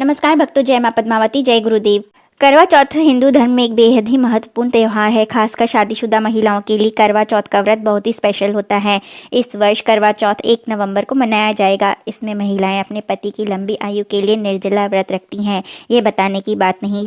नमस्कार भक्तों, जय मां पद्मावती, जय गुरुदेव। करवा चौथ हिंदू धर्म में एक बेहद ही महत्वपूर्ण त्यौहार है। खासकर शादीशुदा महिलाओं के लिए करवा चौथ का व्रत बहुत ही स्पेशल होता है। इस वर्ष करवा चौथ 1 नवंबर को मनाया जाएगा। इसमें महिलाएं अपने पति की लंबी आयु के लिए निर्जला व्रत रखती हैं। ये बताने की बात नहीं,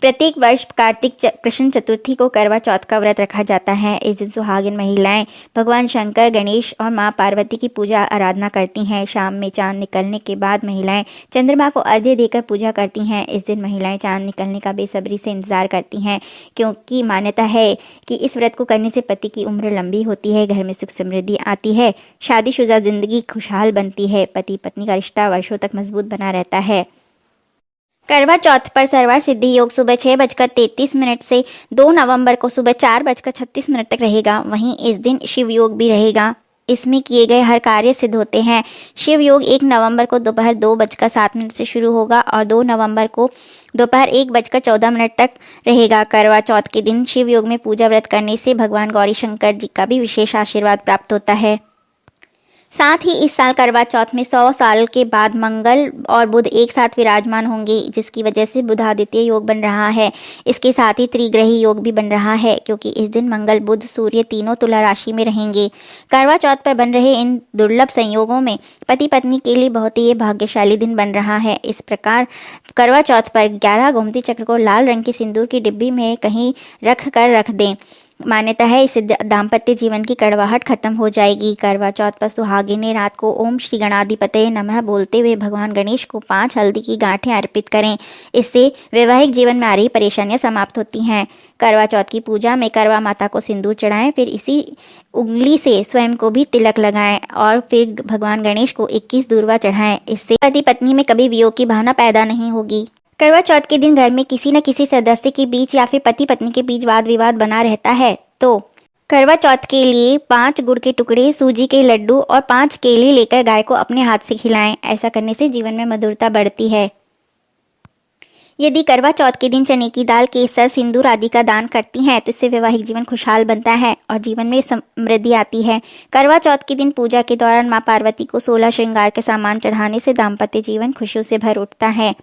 प्रत्येक वर्ष कार्तिक कृष्ण चतुर्थी को करवा चौथ का व्रत रखा जाता है। इस दिन सुहागिन महिलाएं भगवान शंकर, गणेश और मां पार्वती की पूजा आराधना करती हैं। शाम में चांद निकलने के बाद महिलाएं चंद्रमा को अर्घ्य देकर पूजा करती हैं। इस दिन महिलाएं चांद निकलने का बेसब्री से इंतजार करती हैं, क्योंकि मान्यता है कि इस व्रत को करने से पति की उम्र लंबी होती है, घर में सुख समृद्धि आती है, शादीशुदा जिंदगी खुशहाल बनती है, पति पत्नी का रिश्ता वर्षों तक मजबूत बना रहता है। करवा चौथ पर सर्वार्थ सिद्धि योग सुबह 6:33 से 2 नवंबर को सुबह 4:36 तक रहेगा। वहीं इस दिन शिव योग भी रहेगा। इसमें किए गए हर कार्य सिद्ध होते हैं। शिव योग 1 नवंबर को दोपहर 2:07 से शुरू होगा और 2 नवंबर को दोपहर 1:14 तक रहेगा। करवा चौथ के दिन शिव योग में पूजा व्रत करने से भगवान गौरी शंकर जी का भी विशेष आशीर्वाद प्राप्त होता है। साथ ही इस साल करवा चौथ में 100 साल के बाद मंगल और बुध एक साथ विराजमान होंगे, जिसकी वजह से बुधादित्य योग बन रहा है। इसके साथ ही त्रिग्रही योग भी बन रहा है, क्योंकि इस दिन मंगल, बुध, सूर्य तीनों तुला राशि में रहेंगे। करवा चौथ पर बन रहे इन दुर्लभ संयोगों में पति पत्नी के लिए बहुत ही भाग्यशाली दिन बन रहा है। इस प्रकार करवा चौथ पर 11 गोमती चक्र को लाल रंग की सिंदूर की डिब्बी में कहीं रख दें। मान्यता है इससे दाम्पत्य जीवन की कड़वाहट खत्म हो जाएगी। करवा चौथ पर सुहागिनें रात को ओम श्री गणाधिपतये नमः बोलते हुए भगवान गणेश को 5 हल्दी की गांठें अर्पित करें। इससे वैवाहिक जीवन में आ रही परेशानियां समाप्त होती हैं। करवा चौथ की पूजा में करवा माता को सिंदूर चढ़ाएं, फिर इसी उंगली से स्वयं को भी तिलक लगाएं और फिर भगवान गणेश को 21 दूर्वा चढ़ाएं। इससे पति पत्नी में कभी वियोग की भावना पैदा नहीं होगी। करवा चौथ के दिन घर में किसी न किसी सदस्य के बीच या फिर पति पत्नी के बीच वाद विवाद बना रहता है, तो करवा चौथ के लिए 5 गुड़ के टुकड़े, सूजी के लड्डू और 5 केले लेकर गाय को अपने हाथ से खिलाएं। ऐसा करने से जीवन में मधुरता बढ़ती है। यदि करवा चौथ के दिन चने की दाल, केसर, सिंदूर आदि का दान करती हैं तो इससे वैवाहिक जीवन खुशहाल बनता है और जीवन में समृद्धि आती है। करवा चौथ के दिन पूजा के दौरान मां पार्वती को 16 श्रृंगार के सामान चढ़ाने से दाम्पत्य जीवन खुशियों से भर उठता है।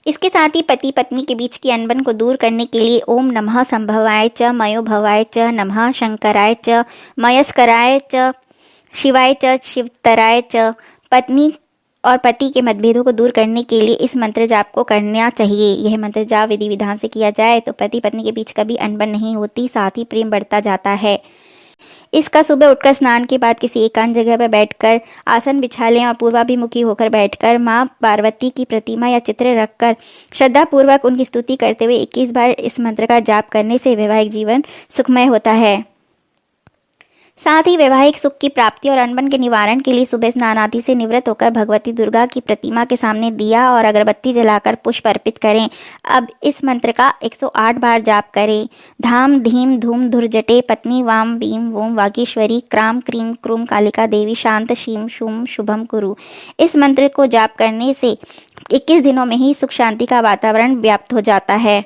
इसके साथ ही पति पत्नी के बीच की अनबन को दूर करने के लिए ओम नमः संभवाय च, मयो भवाय च, नमः शंकराय च, मयस्कराय च, शिवाय च, शिवतराय च, पत्नी और पति के मतभेदों को दूर करने के लिए इस मंत्र जाप को करना चाहिए। यह मंत्र जाप विधि विधान से किया जाए तो पति पत्नी के बीच कभी अनबन नहीं होती, साथ ही प्रेम बढ़ता जाता है। इसका सुबह उठकर स्नान के बाद किसी एकांत जगह पर बैठकर आसन बिछा लें और पूर्वाभिमुखी होकर बैठकर मां पार्वती की प्रतिमा या चित्र रखकर श्रद्धापूर्वक उनकी स्तुति करते हुए 21 बार इस मंत्र का जाप करने से वैवाहिक जीवन सुखमय होता है। साथ ही वैवाहिक सुख की प्राप्ति और अनबन के निवारण के लिए सुबह स्नान आदि से निवृत्त होकर भगवती दुर्गा की प्रतिमा के सामने दिया और अगरबत्ती जलाकर पुष्प अर्पित करें। अब इस मंत्र का 108 बार जाप करें। धाम धीम धूम धुर्जटे पत्नी वाम बीम वोम वागीश्वरी क्राम क्रीम क्रूम कालिका देवी शांत शीम शुम शुभम कुरु। इस मंत्र को जाप करने से 21 दिनों में ही सुख शांति का वातावरण व्याप्त हो जाता है।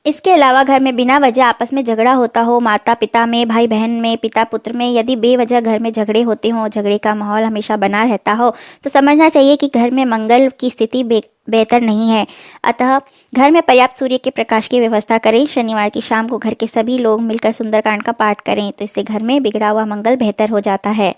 इसके अलावा घर में बिना वजह आपस में झगड़ा होता हो, माता पिता में, भाई बहन में, पिता पुत्र में, यदि बेवजह घर में झगड़े होते हों, झगड़े का माहौल हमेशा बना रहता हो, तो समझना चाहिए कि घर में मंगल की स्थिति बेहतर नहीं है। अतः घर में पर्याप्त सूर्य के प्रकाश की व्यवस्था करें। शनिवार की शाम को घर के सभी लोग मिलकर सुंदरकांड का पाठ करें, तो इससे घर में बिगड़ा हुआ मंगल बेहतर हो जाता है।